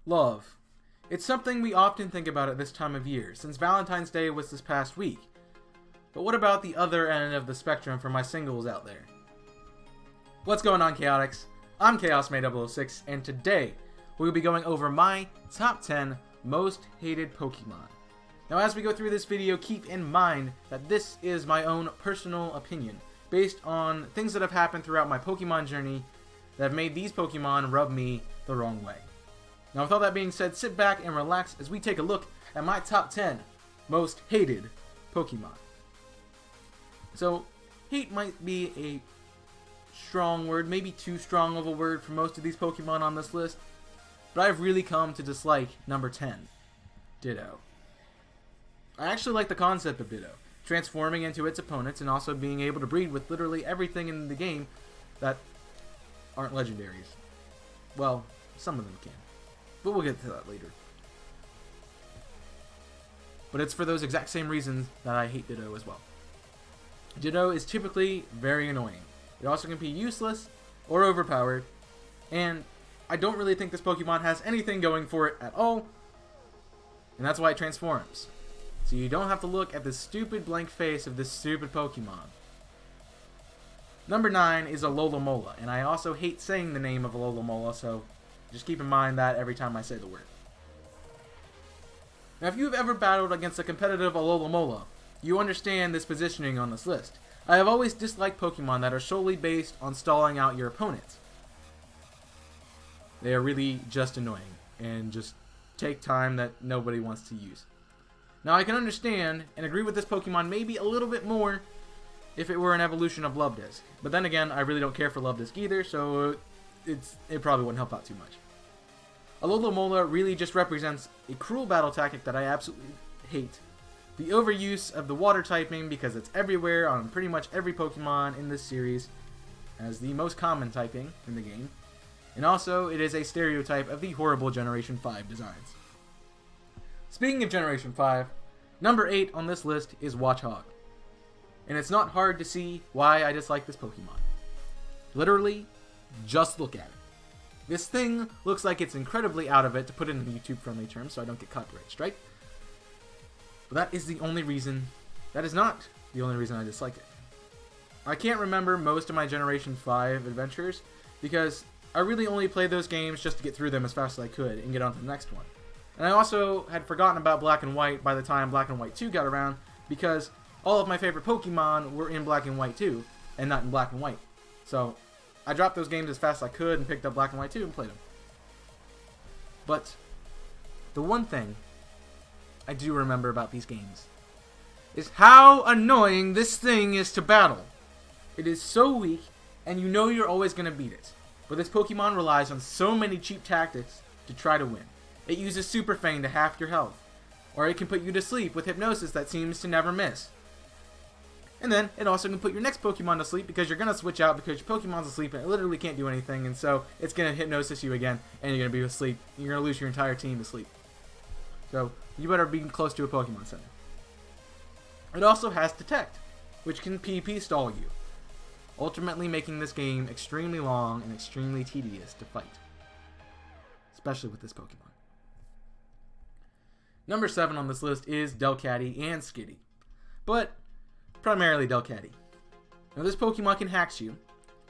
Love. It's something we often think about at this time of year, since Valentine's Day was this past week. But what about the other end of the spectrum for my singles out there? What's going on, Chaotix? I'm ChaosMay006, and today we'll be going over my top 10 most hated Pokemon. Now, as we go through this video, keep in mind that this is my own personal opinion, based on things that have happened throughout my Pokemon journey that have made these Pokemon rub me the wrong way. Now, with all that being said, sit back and relax as we take a look at my top 10 most hated Pokemon. So, hate might be a strong word, maybe too strong of a word for most of these Pokemon on this list, but I've really come to dislike number 10, Ditto. I actually like the concept of Ditto, transforming into its opponents and also being able to breed with literally everything in the game that aren't legendaries. Well, some of them can, but we'll get to that later. But it's for those exact same reasons that I hate Ditto as well. Ditto is typically very annoying. It also can be useless or overpowered, and I don't really think this Pokemon has anything going for it at all, and that's why it transforms. So you don't have to look at the stupid blank face of this stupid Pokemon. Number 9 is Alola, and I also hate saying the name of Alola, so just keep in mind that every time I say the word. Now, if you've ever battled against a competitive Alola, you understand this positioning on this list. I have always disliked Pokemon that are solely based on stalling out your opponents. They are really just annoying, and just take time that nobody wants to use. Now, I can understand and agree with this Pokemon maybe a little bit more if it were an evolution of Luvdisc. But then again, I really don't care for Luvdisc either, so it probably wouldn't help out too much. Alola really just represents a cruel battle tactic that I absolutely hate. The overuse of the water typing, because it's everywhere on pretty much every Pokemon in this series, as the most common typing in the game. And also, it is a stereotype of the horrible Generation 5 designs. Speaking of Generation 5, number 8 on this list is Watchog. And it's not hard to see why I dislike this Pokemon. Literally, just look at it. This thing looks like it's incredibly out of it, to put it in YouTube-friendly terms so I don't get copyright strike. But that is the only reason, that is not the only reason I dislike it. I can't remember most of my Generation 5 adventures, because I really only played those games just to get through them as fast as I could and get on to the next one. And I also had forgotten about Black and White by the time Black and White 2 got around, because all of my favorite Pokemon were in Black and White 2, and not in Black and White. So, I dropped those games as fast as I could and picked up Black and White 2 and played them. But, the one thing I do remember about these games is how annoying this thing is to battle. It is so weak, and you know you're always going to beat it. But this Pokemon relies on so many cheap tactics to try to win. It uses Super Fang to half your health, or it can put you to sleep with Hypnosis that seems to never miss. And then, it also can put your next Pokemon to sleep because you're going to switch out because your Pokemon's asleep and it literally can't do anything, and so it's going to Hypnosis you again, and you're going to be asleep. You're going to lose your entire team to sleep. So, you better be close to a Pokemon Center. It also has Detect, which can PP stall you, ultimately making this game extremely long and extremely tedious to fight. Especially with this Pokemon. Number 7 on this list is Delcatty and Skitty, but primarily Delcatty. Now, this Pokemon can Hax you,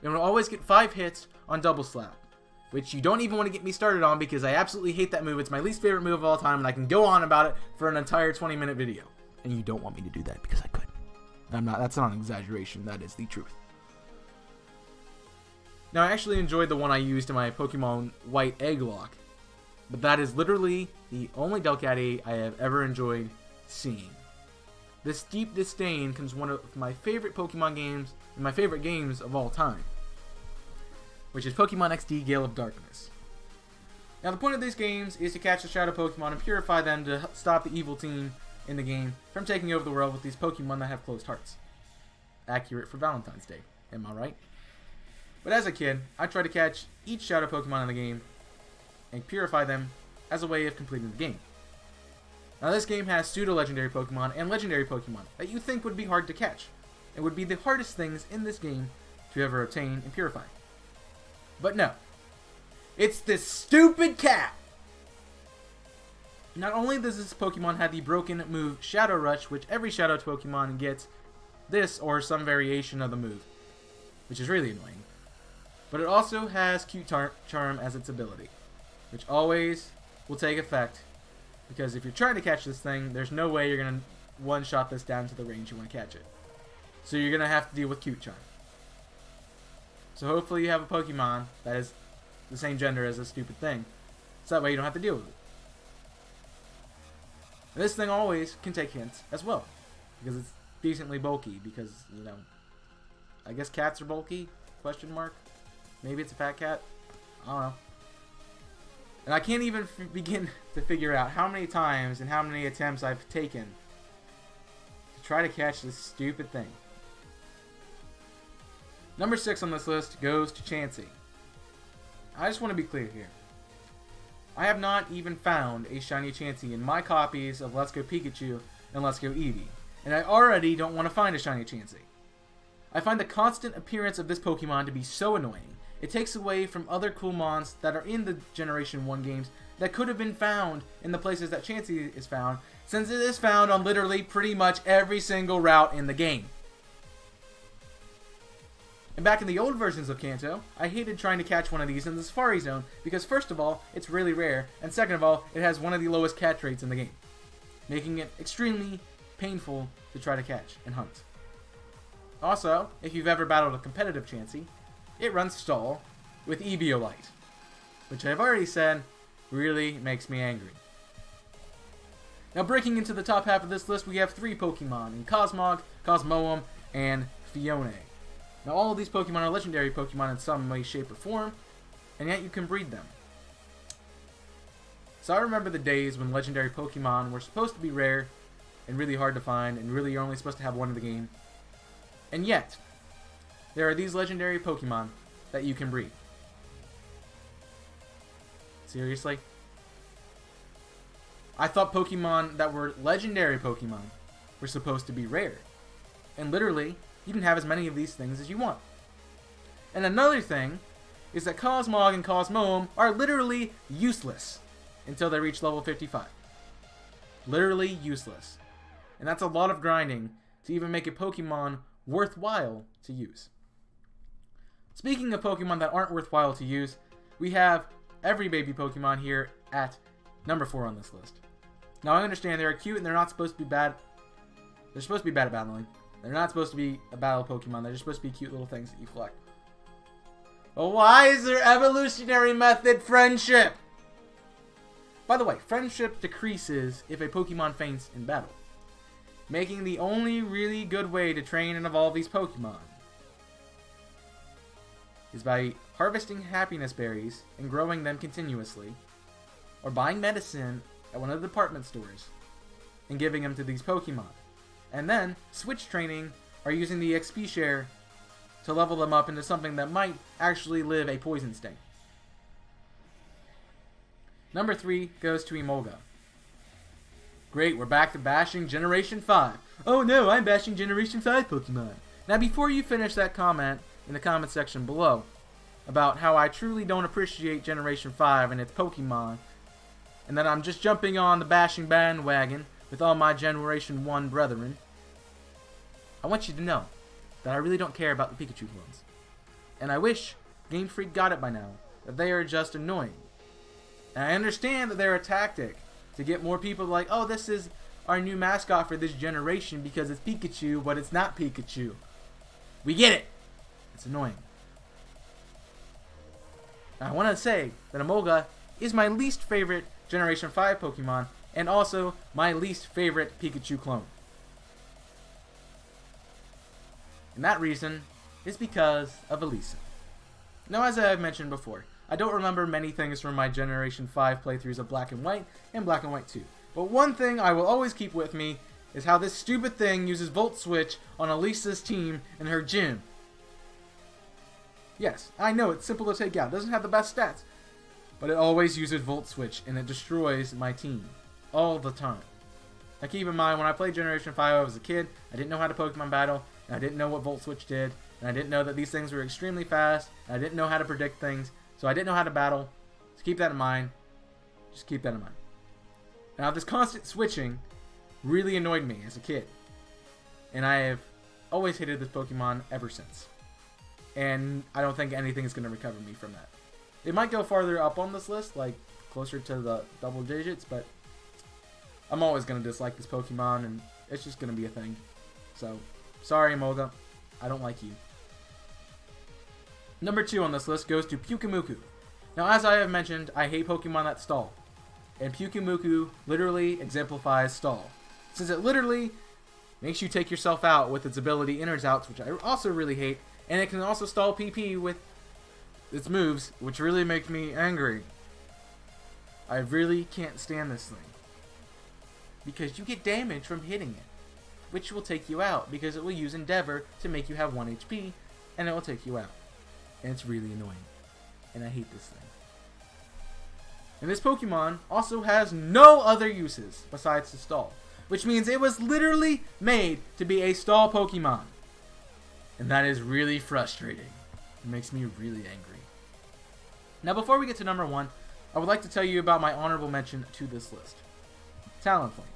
and will always get 5 hits on Double Slap, which you don't even want to get me started on because I absolutely hate that move. It's my least favorite move of all time, and I can go on about it for an entire 20-minute video. And you don't want me to do that because I could. That's not an exaggeration, that is the truth. Now, I actually enjoyed the one I used in my Pokemon White Egglock, but that is literally the only Delcatty I have ever enjoyed seeing. This deep disdain comes one of my favorite Pokemon games, and my favorite games of all time, which is Pokemon XD Gale of Darkness. Now, the point of these games is to catch the Shadow Pokemon and purify them to stop the evil team in the game from taking over the world with these Pokemon that have closed hearts. Accurate for Valentine's Day, am I right? But as a kid, I tried to catch each Shadow Pokemon in the game and purify them as a way of completing the game. Now, this game has pseudo-legendary Pokemon and legendary Pokemon that you think would be hard to catch. It would be the hardest things in this game to ever obtain and purify. But no. It's this stupid cat Not only does this Pokemon have the broken move Shadow Rush, which every Shadow Pokemon gets this or some variation of the move, which is really annoying, but it also has Cute Charm as its ability, which always will take effect, because if you're trying to catch this thing, there's no way you're going to one-shot this down to the range you want to catch it. So you're going to have to deal with Cute Charm. So hopefully you have a Pokemon that is the same gender as this stupid thing, so that way you don't have to deal with it. And this thing always can take hints as well, because it's decently bulky, because, you know, I guess cats are bulky? Question mark? Maybe it's a fat cat? I don't know. And I can't even begin to figure out how many times and how many attempts I've taken to try to catch this stupid thing. Number 6 on this list goes to Chansey. I just want to be clear here. I have not even found a shiny Chansey in my copies of Let's Go Pikachu and Let's Go Eevee, and I already don't want to find a shiny Chansey. I find the constant appearance of this Pokemon to be so annoying. It takes away from other cool mons that are in the Generation 1 games that could have been found in the places that Chansey is found, since it is found on literally pretty much every single route in the game. And back in the old versions of Kanto, I hated trying to catch one of these in the Safari Zone because first of all, it's really rare, and second of all, it has one of the lowest catch rates in the game, making it extremely painful to try to catch and hunt. Also, if you've ever battled a competitive Chansey, it runs Stall with Eviolite, which I've already said really makes me angry. Now breaking into the top half of this list, we have 3 Pokemon in Cosmog, Cosmoem, and Phione. Now all of these Pokemon are legendary Pokemon in some way, shape, or form, and yet you can breed them. So I remember the days when legendary Pokemon were supposed to be rare and really hard to find, and really you're only supposed to have one in the game. And yet, there are these legendary Pokemon that you can breed. Seriously? I thought Pokemon that were legendary Pokemon were supposed to be rare. And literally, you can have as many of these things as you want. And another thing is that Cosmog and Cosmoem are literally useless until they reach level 55. Literally useless. And that's a lot of grinding to even make a Pokemon worthwhile to use. Speaking of Pokemon that aren't worthwhile to use, we have every baby Pokemon here at number 4 on this list. Now I understand they're cute and they're not supposed to be bad. They're supposed to be bad at battling. They're not supposed to be a battle Pokemon. They're just supposed to be cute little things that you collect. But why is there evolutionary method friendship? By the way, friendship decreases if a Pokemon faints in battle, making the only really good way to train and evolve these Pokemon is by harvesting happiness berries and growing them continuously, or buying medicine at one of the department stores and giving them to these Pokemon. And then switch training or using the XP share to level them up into something that might actually live a poison sting. Number 3 goes to Emolga. Great, we're back to bashing Generation 5. Oh no, I'm bashing Generation 5 Pokemon. Now before you finish that comment in the comment section below about how I truly don't appreciate Generation 5 and its Pokemon, and that I'm just jumping on the bashing bandwagon with all my Generation 1 brethren, I want you to know that I really don't care about the Pikachu clones. And I wish Game Freak got it by now, that they are just annoying. And I understand that they're a tactic to get more people like, oh, this is our new mascot for this generation because it's Pikachu, but it's not Pikachu. We get it. It's annoying. Now, I want to say that Emolga is my least favorite Generation 5 Pokemon, and also my least favorite Pikachu clone. And that reason is because of Elisa. Now, as I have mentioned before, I don't remember many things from my Generation 5 playthroughs of Black and White 2. But one thing I will always keep with me is how this stupid thing uses Volt Switch on Elisa's team in her gym. Yes, I know it's simple to take out, it doesn't have the best stats, but it always uses Volt Switch and it destroys my team. All the time. Now keep in mind, when I played Generation 5 I was a kid, I didn't know how to Pokemon battle, and I didn't know what Volt Switch did, and I didn't know that these things were extremely fast, and I didn't know how to predict things, so I didn't know how to battle. So keep that in mind. Just keep that in mind. Now, this constant switching really annoyed me as a kid. And I have always hated this Pokemon ever since. And I don't think anything is going to recover me from that. It might go farther up on this list, like closer to the double digits, but I'm always going to dislike this Pokemon, and it's just going to be a thing. So, sorry, Moga. I don't like you. Number 2 on this list goes to Pyukumuku. Now, as I have mentioned, I hate Pokemon that stall. And Pyukumuku literally exemplifies stall, since it literally makes you take yourself out with its ability Inners Outs, which I also really hate, and it can also stall PP with its moves, which really makes me angry. I really can't stand this thing, because you get damage from hitting it, which will take you out, because it will use Endeavor to make you have 1 HP, and it will take you out. And it's really annoying, and I hate this thing. And this Pokemon also has no other uses besides to stall, which means it was literally made to be a stall Pokemon. And that is really frustrating. It makes me really angry. Now, before we get to number 1, I would like to tell you about my honorable mention to this list. Talonflame.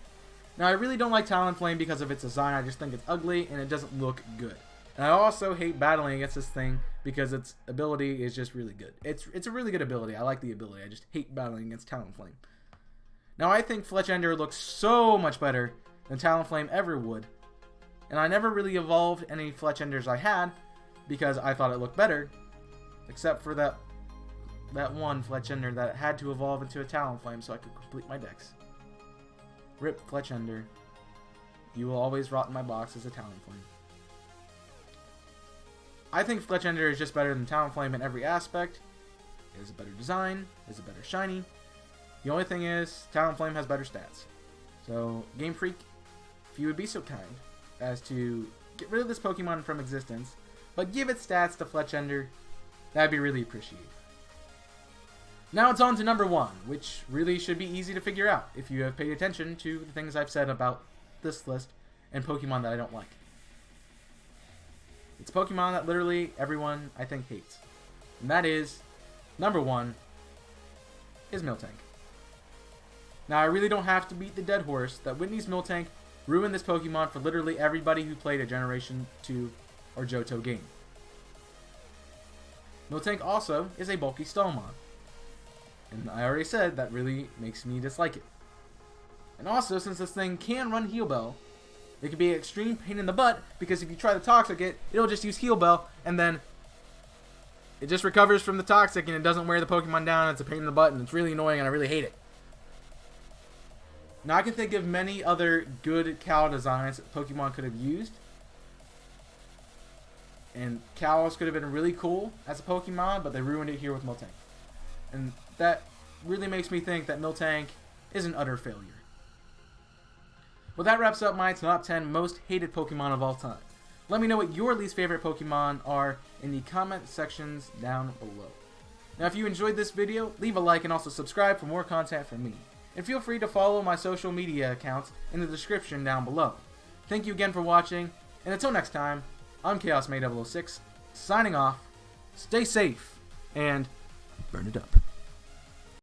Now, I really don't like Talonflame because of its design. I just think it's ugly and it doesn't look good. And I also hate battling against this thing because its ability is just really good. It's a really good ability. I like the ability. I just hate battling against Talonflame. Now, I think Fletchender looks so much better than Talonflame ever would. And I never really evolved any Fletchenders I had because I thought it looked better. Except for that one Fletchender that had to evolve into a Talonflame so I could complete my decks. RIP Fletchender. You will always rot in my box as a Talonflame. I think Fletchender is just better than Talonflame in every aspect. It has a better design, it has a better shiny. The only thing is, Talonflame has better stats. So, Game Freak, if you would be so kind as to get rid of this Pokemon from existence, but give its stats to Fletchender, that'd be really appreciated. Now it's on to number 1, which really should be easy to figure out if you have paid attention to the things I've said about this list and Pokemon that I don't like. It's Pokemon that literally everyone, I think, hates. And that is, number 1, is Miltank. Now, I really don't have to beat the dead horse that Whitney's Miltank ruined this Pokemon for literally everybody who played a Generation 2 or Johto game. Miltank also is a bulky Stallmon. And I already said that really makes me dislike it. And also, since this thing can run Heal Bell, it can be an extreme pain in the butt, because if you try to Toxic it, it'll just use Heal Bell, and then it just recovers from the Toxic, and it doesn't wear the Pokemon down. It's a pain in the butt, and it's really annoying, and I really hate it. Now, I can think of many other good Cal designs that Pokemon could have used. And Kalos could have been really cool as a Pokemon, but they ruined it here with Miltank. And that really makes me think that Miltank is an utter failure. Well, that wraps up my top 10 most hated Pokemon of all time. Let me know what your least favorite Pokemon are in the comment sections down below. Now, if you enjoyed this video, leave a like and also subscribe for more content from me. And feel free to follow my social media accounts in the description down below. Thank you again for watching, and until next time, I'm ChaosMay006, signing off. Stay safe, and burn it up.